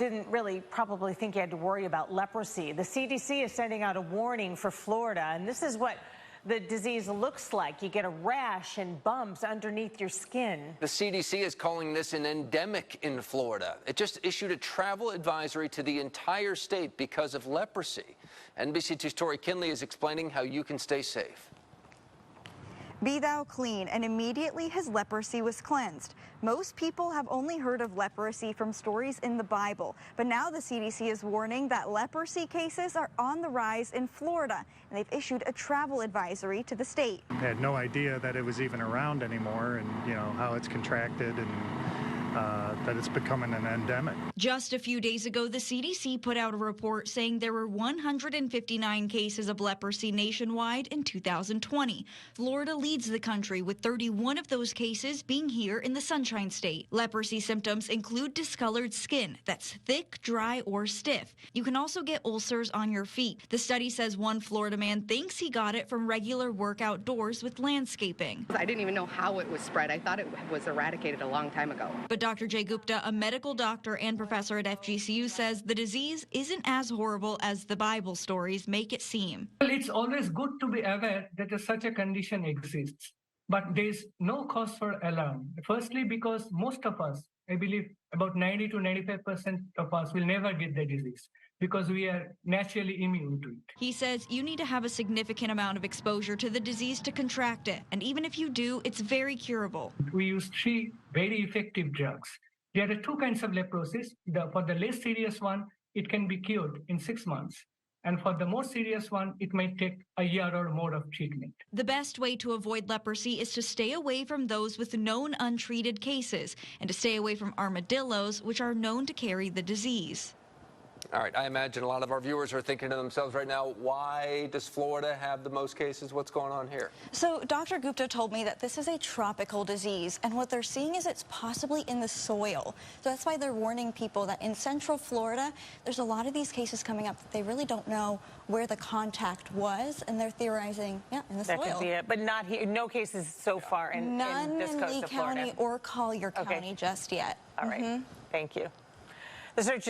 didn't really probably think you had to worry about leprosy. The CDC is sending out a warning for Florida, and this is what the disease looks like. You get a rash and bumps underneath your skin. The CDC is calling this an endemic in Florida. It just issued a travel advisory to the entire state because of leprosy. NBC2's Tori Kinley is explaining how you can stay safe. Be thou clean, and immediately his leprosy was cleansed. Most people have only heard of leprosy from stories in the Bible, but now the CDC is warning that leprosy cases are on the rise in Florida, and they've issued a travel advisory to the state. I had no idea that it was even around anymore, and how it's contracted, and that it's becoming an endemic. Just a few days ago, the CDC put out a report saying there were 159 cases of leprosy nationwide in 2020. Florida leads the country, with 31 of those cases being here in the Sunshine State. Leprosy symptoms include discolored skin that's thick, dry, or stiff. You can also get ulcers on your feet. The study says one Florida man thinks he got it from regular work outdoors with landscaping. I didn't even know how it was spread. I thought it was eradicated a long time ago. But Dr. Jay Gupta, a medical doctor and professor at FGCU, says the disease isn't as horrible as the Bible stories make it seem. Well, it's always good to be aware that such a condition exists, but there's no cause for alarm. Firstly, because most of us, I believe about 90 to 95% of us will never get the disease because we are naturally immune to it. He says you need to have a significant amount of exposure to the disease to contract it, and even if you do, it's very curable. We use 3 very effective drugs. There are 2 kinds of leprosis. For the less serious one, it can be cured in 6 months. And for the more serious one, it might take a year or more of treatment. The best way to avoid leprosy is to stay away from those with known untreated cases and to stay away from armadillos, which are known to carry the disease. All right, I imagine a lot of our viewers are thinking to themselves right now, why does Florida have the most cases? What's going on here? So Dr. Gupta told me that this is a tropical disease, and what they're seeing is it's possibly in the soil. So that's why they're warning people that in Central Florida, there's a lot of these cases coming up that they really don't know where the contact was, and they're theorizing, in the soil. That could be it, but not here. No cases so far in this coast Lee of Florida. County or Collier County just yet. All right. Thank you. The search